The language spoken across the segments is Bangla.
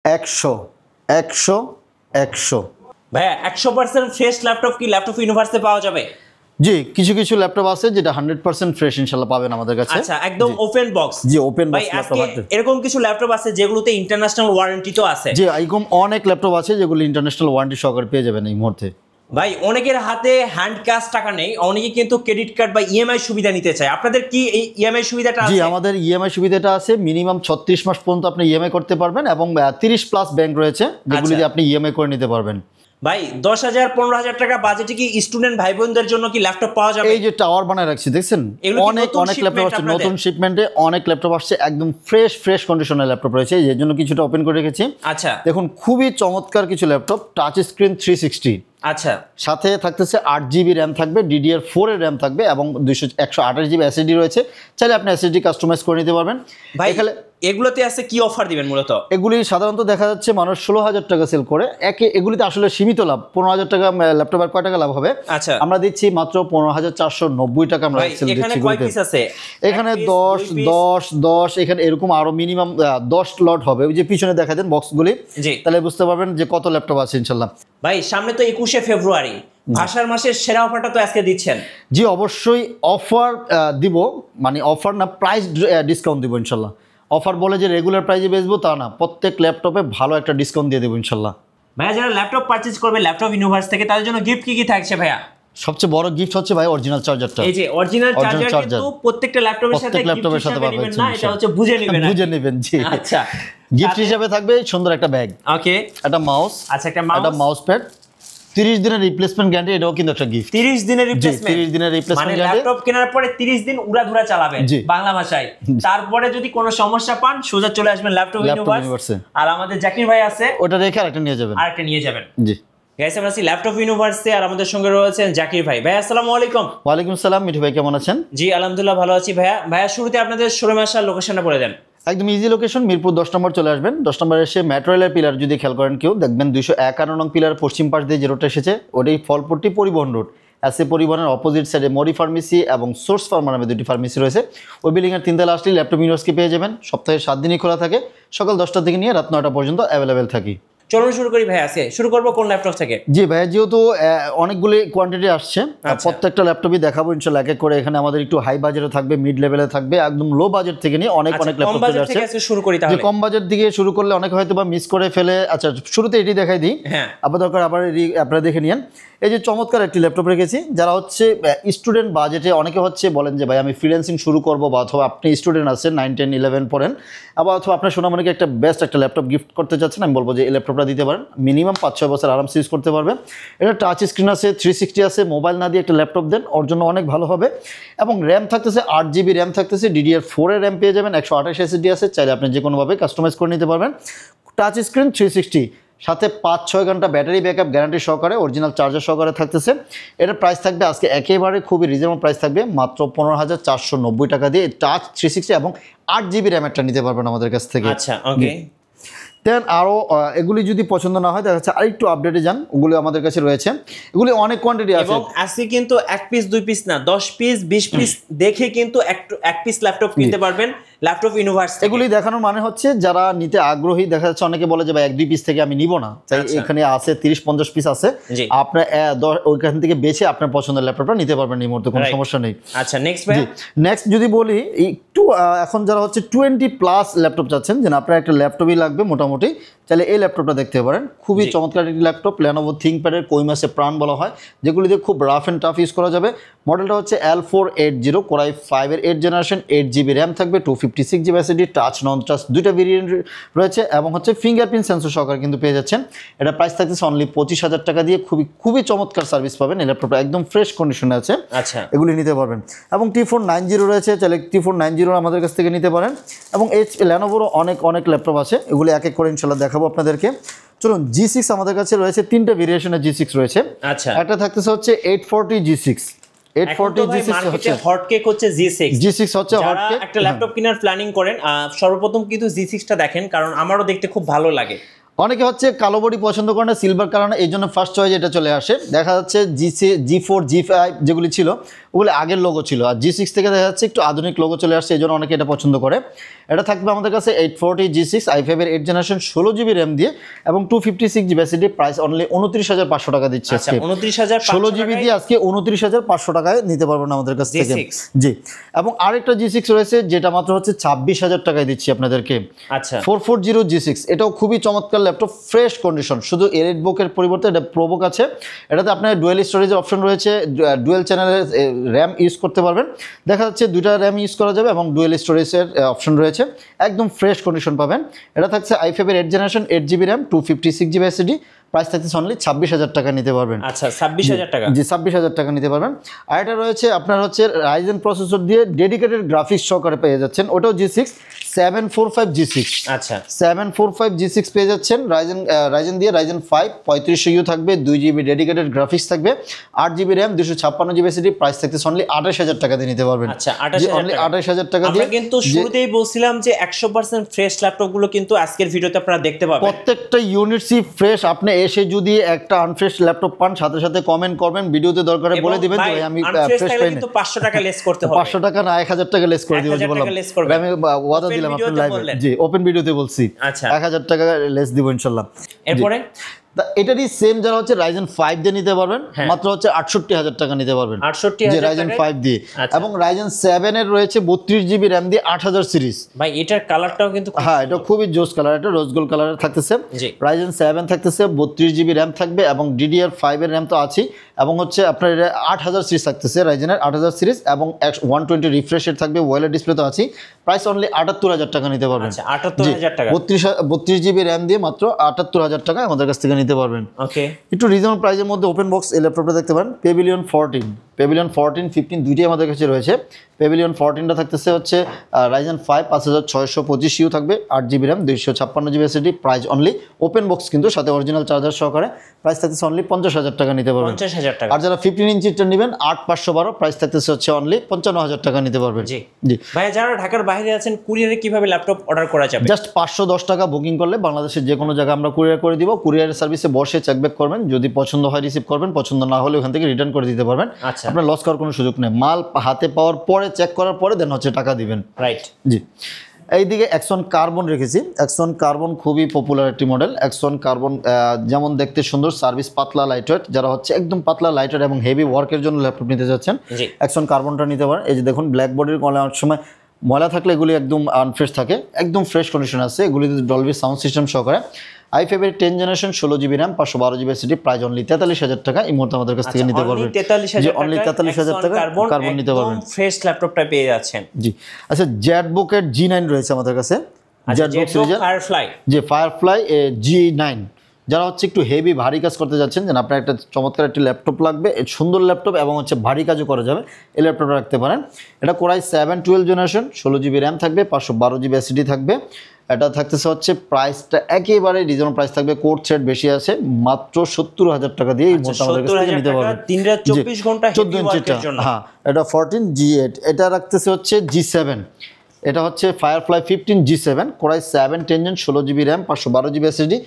100 100 100 ভাইয়া 100% ফ্রেশ ল্যাপটপ কি ল্যাপটপ ইউনিভার্সে পাওয়া যাবে? জি, কিছু কিছু ল্যাপটপ আছে যেটা 100% ফ্রেশ ইনশাআল্লাহ পাবেন আমাদের কাছে। আচ্ছা, একদম ওপেন বক্স। জি, ওপেন ভাই বক্স আজকে ল্যাপটপ। এরকম কিছু ল্যাপটপ আছে যেগুলোতে ইন্টারন্যাশনাল ওয়ারেন্টি তো আছে। জি, এরকম অনেক ল্যাপটপ আছে যেগুলো ইন্টারন্যাশনাল ওয়ারেন্টি সহকারে পেয়ে যাবেন এই মুহূর্তে। ভাই অনেকের হাতে হ্যান্ড ক্যাশ টাকা নেই, অনেকে কিন্তু ক্রেডিট কার্ড বা ইএমআই সুবিধা নিতে চায়। আপনাদের কি এই ইএমআই সুবিধাটা আছে? জি, আমাদের ইএমআই সুবিধাটা আছে। মিনিমাম 36 মাস পর্যন্ত আপনি ইএমআই করতে পারবেন এবং 30 প্লাস ব্যাংক রয়েছে যেগুলো দিয়ে আপনি ইএমআই করে নিতে পারবেন। ভাই 10,000 15,000 টাকা বাজেটে কি স্টুডেন্ট ভাই বোনদের জন্য কি ল্যাপটপ পাওয়া যাবে? এই যে টাওয়ার বানায় রাখছি দেখছেন, অনেক অনেক ল্যাপটপ আছে, নতুন শিপমেন্টে অনেক ল্যাপটপ আসছে, একদম ফ্রেশ কন্ডিশনের ল্যাপটপ রয়েছে, এর জন্য কিছুটা ওপেন করে রেখেছি। আচ্ছা, দেখুন খুবই চমৎকার কিছু ল্যাপটপ, টাচ স্ক্রিন 360। আচ্ছা, সাথে থাকতেছে 8GB র্যাম থাকবে, DDR4 এর র্যাম থাকবে এবং 128GB এসএসডি রয়েছে। চাইলে আপনি এসএসডি কাস্টমাইজ করে নিতে পারবেন। ভাই এগুলোতে আছে কি অফার দিবেন মূলত? এগুলি সাধারণত দেখা যাচ্ছে মানুষ 16,000 টাকা সেল করে, এগুলিতে আসলে সীমিত লাভ। 15,000 টাকা ল্যাপটপ আর কয় টাকা লাভ হবে? আচ্ছা, আমরা দিচ্ছি মাত্র 15,490 টাকা আমরা সেল দিচ্ছি। এখানে কয় পিস আছে? এখানে 10 10 10 এখানে এরকম আরো মিনিমাম 10 লট হবে। ওই যে পিছনে দেখা দেন বক্সগুলি, তাহলে বুঝতে পারবেন যে কত ল্যাপটপ আছে ইনশাআল্লাহ। ভাই সামনে তো 21শে ফেব্রুয়ারি, ভাষার মাসের সেরা অফারটা তো আজকে দিচ্ছেন। জি, অবশ্যই অফার দিব, মানে অফার না, প্রাইস ডিসকাউন্ট দিব ইনশাআল্লাহ। অফার বলে যে রেগুলার প্রাইসে বেচবো তা না, প্রত্যেক ল্যাপটপে ভালো একটা ডিসকাউন্ট দিয়ে দেবো ইনশাআল্লাহ। ভাইয়া যারা ল্যাপটপ পারচেজ করবে ল্যাপটপ ইউনিভার্স থেকে, তাদের জন্য গিফট কি থাকছে ভাইয়া? সবচেয়ে বড় গিফট হচ্ছে ভাই অরিজিনাল চার্জারটা। এই যে অরিজিনাল চার্জার কিন্তু প্রত্যেকটা ল্যাপটপের সাথে পাবেন না, এটা হচ্ছে বুঝে নেবেন। জি, আচ্ছা, গিফট হিসেবে থাকবে সুন্দর একটা ব্যাগ, ওকে, একটা মাউস, আচ্ছা একটা মাউস প্যাড, 30 দিনের রিপ্লেসমেন্ট গ্যারান্টি, এটাও কিন্তু একটা গিফট। 30 দিনের রিপ্লেসমেন্ট, 30 দিনের রিপ্লেসমেন্ট মানে গ্যারান্টি। ল্যাপটপ কেনার পরে 30 দিন উড়াধুরা চালাবেন বাংলা ভাষায়। তারপরে যদি কোনো সমস্যা পান সোজা চলে আসবেন ল্যাপটপ ইউনিভার্সে। আর আমাদের জাকির ভাই আছে, ওটা রেখে আরেকটা নিয়ে যাবেন। জি গাইস, আমরা আছি ল্যাপটপ ইউনিভার্সে আর আমাদের সঙ্গে রয়েছেন জাকির ভাই। ভাই আসসালামু আলাইকুম। ওয়ালাইকুম আসসালাম, মিঠু ভাই কেমন আছেন? জি আলহামদুলিল্লাহ ভালো আছি ভাইয়া শুরুতে আপনাদের শোরুমে আসার লোকেশনটা বলে দেন। একদম ইজি লোকেশন, মিরপুর 10 নম্বর চলে আসবেন। 10 নম্বর এসে মেট্রো রেলের পিলার যদি খেয়াল করেন কেউ, দেখবেন 251 নং পিলার পশ্চিম পাশ দিয়ে যে রোডটা এসেছে ওটাই ফলপট্টি পরিবহন রোড। এসএ পরিবহনের অপোজিট সাইডে মরি ফার্মেসি এবং সোর্স ফার্মা নামে দুটি ফার্মেসি রয়েছে। ওই বিল্ডিংয়ের 3 তলা আসলেই ল্যাপটপ ইউনিভার্সকে পেয়ে যাবেন। সপ্তাহে 7 দিনই খোলা থাকে, সকাল 10টা থেকে নিয়ে রাত 9টা পর্যন্ত অ্যাভেলেবেল থাকি। চলুন শুরু করি ভাই। আজকে শুরু করবো কোন ল্যাপটপ থেকে? জি ভাইয়া, যেহেতু অনেকগুলি কোয়ান্টিটি আসছে, প্রত্যেকটা ল্যাপটপই দেখাবো ইনশাআল্লাহ এক এক করে। এখানে আমাদের একটু হাই বাজেটে থাকবে, মিড লেভেলে থাকবে, একদম লো বাজেট থেকে নিয়ে অনেক ল্যাপটপ চলে আসছে। শুরু করি তাহলে। কম বাজেট দিকে শুরু করলে অনেক হয়তো বা মিস করে ফেলে। আচ্ছা, শুরুতে এটি দেখাই দিই, আবার দরকার আবার আপনারা দেখে নিন। এই যে চমৎকার একটি ল্যাপটপ রেখেছি, যারা হচ্ছে স্টুডেন্ট বাজেটে, অনেকে হচ্ছে বলেন যে ভাই আমি ফ্রিল্যান্সিং শুরু করবো, বা অথবা আপনি স্টুডেন্ট আছেন 9 10 11 পড়েন, আবার অথবা আপনার সোনামণিকে একটা বেস্ট একটা ল্যাপটপ গিফট করতে চাচ্ছেন, আমি বলবো যে এই ল্যাপটপটা দিতে পারেন। মিনিমাম 5-6 বছর আরামসে ইউজ করতে পারবে। এটা টাচ স্ক্রিন আছে, 360 আছে, মোবাইল না দিয়ে একটা ল্যাপটপ দেন, ওর জন্য অনেক ভালো হবে। এবং র্যাম থাকতেছে 8GB র্যাম থাকতেছে, DDR4 এর র্যাম পেয়ে যাবেন, 128 এসএসডি আছে, চাইলে আপনি যে কোনোভাবে কাস্টমাইজ করে নিতে পারবেন। টাচ স্ক্রিন 360, সাথে 5-6 ঘন্টা ব্যাটারি ব্যাকআপ গ্যারান্টি সহকারে, অরিজিনাল চার্জার সহকারে থাকতেছে। এটার প্রাইস থাকবে আজকে একেবারে খুবই রিজনেবল প্রাইস থাকবে, মাত্র 15,490 টাকা দিয়ে টাচ 360 এবং 8GB র্যামেরটা নিতে পারবেন আমাদের কাছ থেকে। আচ্ছা, ওকে। দেন আরও এগুলি যদি পছন্দ না হয়, দেখা যাচ্ছে আরেকটু আপডেটে যান, ওগুলো আমাদের কাছে রয়েছে। এগুলি অনেক কোয়ান্টিটি আছে, এবং আজকে কিন্তু 1 পিস 2 পিস না, 10 পিস 20 পিস দেখে কিন্তু এক পিস ল্যাপটপ কিনতে পারবেন ল্যাপটপ ইউনিভার্স। এগুলি দেখানোর মানে হচ্ছে যারা নিতে আগ্রহী, দেখা যাচ্ছে অনেকে বলে যে ভাই 1-2 পিস থেকে আমি নিব না, তাই এখানে আছে 30-50 পিস আছে, আপনার ওইখান থেকে বেছে আপনার পছন্দের ল্যাপটপটা নিতে পারবেন, এই মুহূর্তে কোনো সমস্যা নেই। আচ্ছা, নেক্সট যদি বলি একটু, এখন যারা হচ্ছে 20+ ল্যাপটপ চাচ্ছেন, যে আপনার একটা ল্যাপটপই লাগবে মোটামুটি, তাহলে এই ল্যাপটপটা দেখতে পারেন। খুবই চমৎকার একটি ল্যাপটপ, Lenovo ThinkPad-এর কৈমাসে প্রাণ বলা হয়, যেগুলি দিয়ে খুব রাফ অ্যান্ড টাফ ইউজ করা যাবে। মডেলটা হচ্ছে L480 Core i5 এর 8th জেনারেশন, 8GB র্যাম থাকবে, 256GB এসএসডি, টাচ নন টাচ দুইটা ভেরিয়েন্ট রয়েছে এবং হচ্ছে ফিঙ্গারপ্রিন্ট সেন্সর সহকারে কিন্তু পেয়ে যাচ্ছেন। এটা প্রাইস থাকতেছে অনলি 25,000 টাকা দিয়ে। খুবই চমৎকার সার্ভিস পাবেন, এই ল্যাপটপটা একদম ফ্রেশ কন্ডিশনে আছে। আচ্ছা, এগুলি নিতে পারবেন। এবং T490 রয়েছে, চাইলে T490 আমাদের কাছ থেকে নিতে পারেন। এবং Lenovoর অনেক ল্যাপটপ আছে, এগুলি এক এক করে ইনশাল্লাহ দেখাবো আপনাদেরকে। চলুন, G6 আমাদের কাছে রয়েছে, 3টা ভেরিয়েশনের G6 রয়েছে। আচ্ছা, একটা থাকতেছে হচ্ছে 840 G6, 840 G6 হচ্ছে হটকেক, হচ্ছে G6 হচ্ছে হটকেক। একটা ল্যাপটপ কেনার প্ল্যানিং করেন, সর্বপ্রথম কিন্তু G6টা দেখেন, কারণ আমারও দেখতে খুব ভালো লাগে। অনেকে হচ্ছে কালো বডি পছন্দ করে না, সিলভার কালার না, এই জন্য ফার্স্ট চয়েস এটা চলে আসে। দেখা যাচ্ছে G4 G5 যেগুলি ছিল ওগুলো আগের লোগো ছিল, আর G6 থেকে দেখা যাচ্ছে একটু আধুনিক লোগো চলে আসছে, এই জন্য অনেকে এটা পছন্দ করে। এটা থাকবে আমাদের কাছে 840 G6 i5 এর 8 জেনারেশন 16 জিবি র্যাম দিয়ে এবং 256 জিবি এসএসডি, প্রাইস অনলি 29500 টাকা দিচ্ছে আজকে। 29500 16 জিবি দিয়ে আজকে 29500 টাকায় নিতে পারবেন আমাদের কাছ থেকে। জি, এবং আরেকটা G6 রয়েছে যেটা মাত্র হচ্ছে 26000 টাকায় দিচ্ছি আপনাদেরকে। আচ্ছা, 440 G6, এটাও খুবই চমৎকার ল্যাপটপ, ফ্রেশ কন্ডিশন, শুধু এলিট বুকের পরিবর্তে এটা প্রোবুক আছে। এটাতে আপনার ডুয়েল স্টোরেজের অপশন রয়েছে, ডুয়েল চ্যানেলের র্যাম ইউজ করতে পারবেন। দেখা যাচ্ছে দুইটা র্যাম ইউজ করা যাবে এবং ডুয়েল স্টোরেজের অপশন রয়েছে, একদম ফ্রেশ কন্ডিশন পাবেন। এটা থাকছে i5 এর 8 generation 8 GB RAM 256 GB SSD, price থাকছে অনলি 26000 টাকা নিতে পারবেন। আচ্ছা, 26000 টাকা। জি, 26000 টাকা নিতে পারবেন। আর এটা রয়েছে আপনার হচ্ছে রাইজেন প্রসেসর দিয়ে ডেডিকেটেড গ্রাফিক্স সহকারে পেয়ে যাচ্ছেন, ওটাও G6 745 G6। আচ্ছা, 745 G6 পেয়ে যাচ্ছেন রাইজেন দিয়ে, রাইজেন 5 3500U থাকবে, 2 জিবি ডেডিকেটেড গ্রাফিক্স থাকবে, 8 GB RAM 256 GB SSD, price থাকছে অনলি 28000 টাকা দিয়ে নিতে পারবেন। আচ্ছা, 28000 টাকা দিয়ে। আমরা কিন্তু শুরুতেই বলছিলাম যে 100% ফ্রেশ ল্যাপটপগুলো কিন্তু আজকের ভিডিওতে আপনারা দেখতে পাবেন, প্রত্যেকটা ইউনিটসি ফ্রেশ। আপনি এসে যদি একটা আনফ্রেশ ল্যাপটপ পান, সাথে সাথে কমেন্ট করবেন, ভিডিওতে দরকারে বলে দিবেন যে ভাই আমি ফ্রেশ পাইনি, কিন্তু 500 টাকা লেস করতে হবে। 500 টাকা না 1000 টাকা লেস করে দিব বললাম, আমি ওয়াদা দিলাম আপনার লাইভে। জি, ওপেন ভিডিওতে বলছি। আচ্ছা, 1000 টাকা লেস দিব ইনশাআল্লাহ। এরপরে এটারই সেম যারা হচ্ছে রাইজেন 5 দিয়ে নিতে পারবেন, মাত্র হচ্ছে 68000 টাকা নিতে পারবেন 68000 রাইজেন 5 দিয়ে। এবং রাইজেন 7 এর রয়েছে 32 জিবি র্যাম দিয়ে 8000 সিরিজ। ভাই এটার কালারটাও কিন্তু হ্যাঁ, এটা খুবই জোস কালার, এটা রোজ গোল্ড কালারের থাকতেছে। রাইজেন 7 থাকতেছে 32 জিবি র্যাম থাকবে এবং DDR5 এর র্যাম তো আছেই, এবং হচ্ছে আপনার এটা 8000 সিরিজ থাকতেছে, রাইজেনের 8000 সিরিজ এবং 120 রিফ্রেশের থাকবে, ওয়েলের ডিসপ্লে তো আছেই। প্রাইস অনলি 78000 টাকা নিতে পারবেন। আচ্ছা, 78000 টাকা। 32 জিবি র্যাম দিয়ে মাত্র 78000 টাকা আমাদের কাছ থেকে নিতে পারবেন। ওকে, একটু রিজনেবল প্রাইসের মধ্যে ওপেন বক্স এই ল্যাপটপটা দেখতে পারেন। পেভিলিয়ন 14, 15 দুইটাই আমাদের কাছে রয়েছে। পেভিলিয়ন 14টা থাকতেছে হচ্ছে রাইজেন 5 5625U থাকবে, 8 GB RAM 256 GB SSD, price only open box কিন্তু সাথে অরিজিনাল চার্জার সহকারে, প্রাইস থাকতেছে অনলি 50000 টাকা নিতে পারবেন। 50000 টাকা। আর যারা 15 ইঞ্চিটা নেবেন 8512, প্রাইস থাকতেছে হচ্ছে অনলি 55000 টাকা নিতে পারবেন। জি জি ভাই, যারা ঢাকার বাইরে আছেন কুরিয়ারে কিভাবে ল্যাপটপ অর্ডার করা যাবে? জাস্ট 510 টাকা বুকিং করলে বাংলাদেশের যে কোনো জায়গায় আমরা কুরিয়ার করে দিব। কুরিয়ার সার্ভিসে বসে চেকব্যাক করবেন, যদি পছন্দ হয় রিসিভ করবেন, পছন্দ না হলে ওখান থেকে রিটার্ন করে দিতে পারবেন। আচ্ছা, আপনার লস করার কোনো সুযোগ নেই। মাল হাতে পাওয়ার পরে চেক করার পরে দেন হচ্ছে টাকা দিবেন। রাইট। জি, এইদিকে এক্সন কার্বন রেখেছি। এক্সন কার্বন খুবই পপুলার একটি মডেল। এক্সন কার্বন যেমন দেখতে সুন্দর, সার্ভিস পাতলা লাইটওয়েট, যারা হচ্ছে একদম পাতলা লাইটওয়েট এবং হেভি ওয়ার্কের জন্য ল্যাপটপ নিতে যাচ্ছেন, এক্সন কার্বনটা নিতে পারেন। এই যে দেখুন, ব্ল্যাক বডির অনেক সময় ময়লা থাকলে এগুলি একদম আনফ্রেশ থাকে, একদম ফ্রেশ কন্ডিশন আছে। এগুলিতে ডলবি সাউন্ড সিস্টেম সহকারে। i5 এর 10 generation 16 GB RAM 512 GB SSD, price only 43000 টাকা। এই মুহূর্তে আমাদের কাছ থেকে নিতে পারবেন। অনলি 43000 টাকা কার্বন নিতে পারবেন, ফ্রেশ ল্যাপটপটা পেয়ে যাচ্ছেন। জি, আচ্ছা, জ্যাটবুকের G9 রয়েছে আমাদের কাছে। জ্যাটবুক সিরিজের ফায়ারফ্লাই, যে ফায়ারফ্লাই G9, যারা হচ্ছে একটু হেভি ভারী কাজ করতে যাচ্ছেন, যেন আপনার একটা চমৎকার একটি ল্যাপটপ লাগবে, সুন্দর ল্যাপটপ এবং হচ্ছে ভারী কাজও করা যাবে, এই ল্যাপটপটা রাখতে পারেন। এটা কোরাই 7 12 জেনারেশন 16 জিবি র্যাম থাকবে, 512 জিবি এসএসডি থাকবে। এটা থাকতেছে হচ্ছে প্রাইসটা একেবারে রিজনেবল প্রাইস থাকবে, কোড সেট বেশি আছে, মাত্র 70000 টাকা দিয়ে এই মোটা আমাদের কাছ থেকে নিতে পারবেন। 324 ঘন্টা 14 ইঞ্চিটা। হ্যাঁ, এটা 14 G8। এটা রাখতেছে হচ্ছে G7। এটা হচ্ছে Firefly 15 G7, core i 7 10 gen 16 GB RAM 512 GB SSD,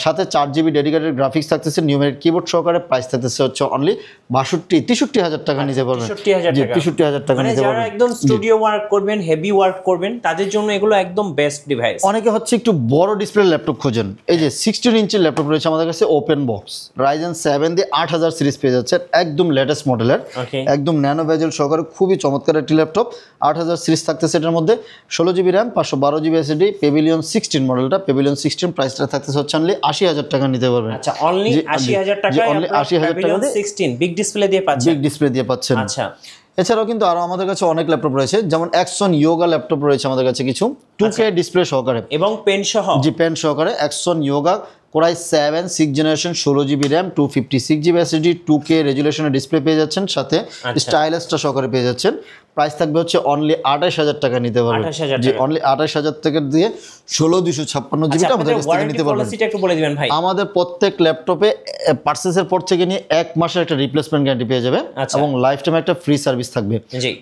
সাথে 4 জিবি ডেডিকেটেড গ্রাফিক্স থাকতেছে, নিউমেরিক কিবোর্ড সহকারে। প্রাইস থাকতেছে হচ্ছে অনলি 63000 টাকা নিতে পারবেন। 63000 টাকা নিতে পারবেন। যারা একদম স্টুডিও ওয়ার্ক করবেন, হেভি ওয়ার্ক করবেন, তাদের জন্য এগুলো একদম বেস্ট ডিভাইস। অনেকে হচ্ছে একটু বড় ডিসপ্লে ল্যাপটপ খোঁজেন, এই যে 16 ইঞ্চির ল্যাপটপ রয়েছে আমাদের কাছে ওপেন বক্স, রাইজেন 7 দিয়ে 8000 সিরিজ পেয়ে যাচ্ছে, একদম লেটেস্ট মডেলের, একদম ন্যানো বেজেল সহকারে, খুবই চমৎকার একটি ল্যাপটপ। 8000 সিরিজ থাকতেছে এটার মধ্যে, 16 GB RAM 512 GB SSD, Pavilion 16 মডেলটা। পেভিলিয়ন 16 প্রাইসটা থাকতেছে হচ্ছে অনলি 80000 টাকা নিতে পারবেন। আচ্ছা, অনলি 80000 টাকা, অনলি 80000 টাকা দিয়ে 16 বিগ ডিসপ্লে দিয়ে পাচ্ছেন, বিগ ডিসপ্লে দিয়ে পাচ্ছেন। আচ্ছা, এছাড়াও কিন্তু আরো আমাদের কাছে অনেক ল্যাপটপ রয়েছে, যেমন এক্সন ইয়োগা ল্যাপটপ রয়েছে আমাদের কাছে কিছু 2K ডিসপ্লে সহকারে এবং পেন সহ। জি, পেন সহকারে এক্সন Yoga Core i7 6th generation 16GB RAM 256GB SSD 2K রেজুলেশনের ডিসপ্লে পেয়ে যাচ্ছেন, সাথে স্টাইলাসটা সহকারে পেয়ে যাচ্ছেন। প্রাইস থাকবে হচ্ছে অনলি 28000 টাকা নিতে পারবেন। জি, অনলি 28000 টাকা দিয়ে 16256GB আমাদের কাছ থেকে নিতে পারবেন। একটু বলে দিবেন ভাই। আমাদের প্রত্যেক ল্যাপটপে পারচেজের পর থেকে নিয়ে 1 মাসের একটা রিপ্লেসমেন্ট গ্যারান্টি পেয়ে যাবে এবং লাইফ টাইম একটা ফ্রি সার্ভিস থাকবে।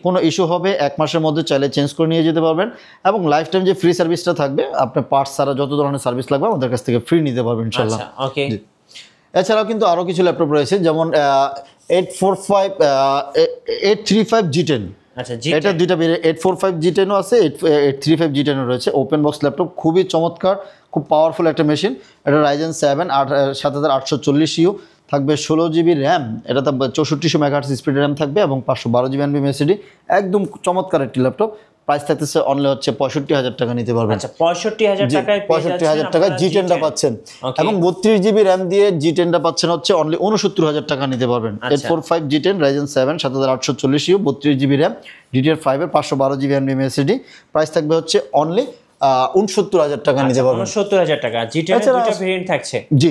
কোনো ইস্যু হবে 1 মাসের মধ্যে চাইলে চেঞ্জ করে নিয়ে যেতে পারবেন এবং লাইফ টাইম যে ফ্রি সার্ভিসটা থাকবে, আপনার পার্টস ছাড়া যত ধরনের সার্ভিস লাগবে আমাদের কাছ থেকে ফ্রি নিতে পারবেন ইনশাআল্লাহ। ওকে। এছাড়াও কিন্তু আরো কিছু ল্যাপটপ রয়েছে, যেমন 835 G10। আচ্ছা, এটা দুইটা 845 G10 ও আছে, 835 G10 ও রয়েছে। ওপেন বক্স ল্যাপটপ, খুবই চমৎকার, খুব পাওয়ারফুল একটা মেশিন। এটা Ryzen 7 7840U থাকবে, 16GB RAM, এটা 6400 MHz স্পিড RAM থাকবে এবং 512GB NVMe একদম চমৎকার একটি ল্যাপটপ। প্রাইস থাকতেছে অনলি হচ্ছে 65000 টাকা নিতে পারবেন। আচ্ছা, 65000 টাকায় 65000 টাকা G10টা পাচ্ছেন এবং 32GB RAM দিয়ে G10টা পাচ্ছেন হচ্ছে অনলি 69000 টাকা নিতে পারবেন। 845 G10 Ryzen 7 7840U 32GB RAM DDR5 এর 512GB NVMe প্রাইস থাকবে হচ্ছে অনলি 69000 টাকা নিতে পারবেন। 69000 টাকা। G10 এর দুটো ভেরিয়েন্ট থাকছে। জি,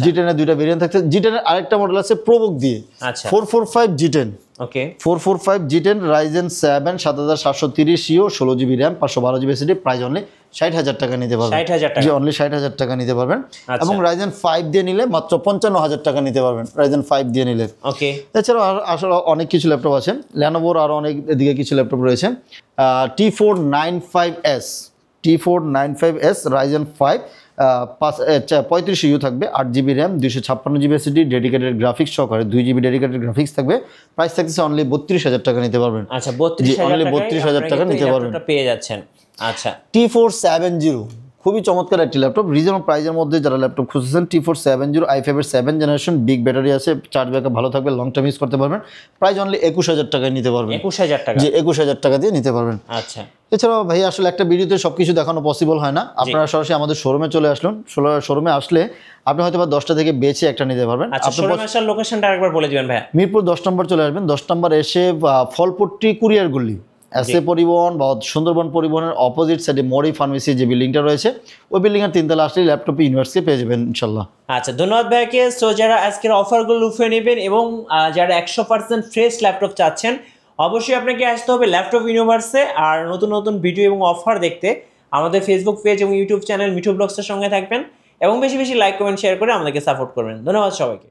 G10 এর দুটো ভেরিয়েন্ট থাকছে। G10 এর আরেকটা মডেল আছে প্রোবুক দিয়ে। আচ্ছা, 445 G10। ওকে, 445 G10 Ryzen 7 7730U 16GB RAM 512GB SSD price only 60000 টাকা নিতে পারবেন। 60000 টাকা। জি, অনলি 60000 টাকা নিতে পারবেন এবং Ryzen 5 দিয়ে নিলে মাত্র 55000 টাকা নিতে পারবেন Ryzen 5 দিয়ে নিলে। ওকে। এছাড়াও আসলে অনেক কিছু ল্যাপটপ আছে, Lenovoর আরো অনেক দিকে কিছু ল্যাপটপ রয়েছে। T495S Ryzen 5 35U থাকবে, 8GB RAM 256GB SSD dedicated graphics সহকারে 2GB ডেডিকেটেড গ্রাফিক্স থাকবে। প্রাইস থাকছে অনলি 32000 টাকা নিতে পারবেন। আচ্ছা, 32000 টাকা নিতে পারবেন, পেয়ে যাচ্ছেন। আচ্ছা, T470 খুবই চমৎকার একটি ল্যাপটপ, রিজনেবল প্রাইসের মধ্যে যারা ল্যাপটপ খুঁজছেন। T470 i5 এর 7th জেনারেশন, বিগ ব্যাটারি আছে, চার্জ ব্যাকআপ ভালো থাকবে, লং টাইম ইউজ করতে পারবেন। প্রাইস অনলি 21000 টাকায় নিতে পারবেন। 21000 টাকা। জি, 21000 টাকা দিয়ে নিতে পারবেন। আচ্ছা, এছাড়াও ভাই আসলে একটা ভিডিওতে সবকিছু দেখানো পসিবল হয় না, আপনারা সরাসরি আমাদের শোরুমে চলে আসলেন। শোরুমে আসলে আপনি হয়তো বা 10টা থেকে বেছে একটা নিতে পারবেন। আচ্ছা, শোরুমে আসার লোকেশনটা আরেকবার বলে দিবেন ভাই। মিরপুর 10 নম্বর চলে আসবেন, 10 নম্বর এসে ফলপট্টি কুরিয়ার গলি এসএ পরিবহন বা সুন্দরবন পরিবহনের অপোজিট সাইডে মরি ফার্মেসি যে বিল্ডিংটা রয়েছে, ওই বিল্ডিংয়ের 3 তলা আসলে ল্যাপটপ ইউনিভার্সকে পেয়ে যাবেন ইনশাল্লাহ। আচ্ছা, ধন্যবাদ ভাইকে। সো যারা আজকের অফারগুলো লুফে নেবেন এবং যারা 100% ফ্রেশ ল্যাপটপ চাচ্ছেন, অবশ্যই আপনাকে আসতে হবে ল্যাপটপ ইউনিভার্সে। আর নতুন নতুন ভিডিও এবং অফার দেখতে আমাদের ফেসবুক পেজ এবং ইউটিউব চ্যানেল মিঠু ব্লগসের সঙ্গে থাকবেন এবং বেশি বেশি লাইক কমেন্ট শেয়ার করে আমাদেরকে সাপোর্ট করবেন। ধন্যবাদ সবাইকে।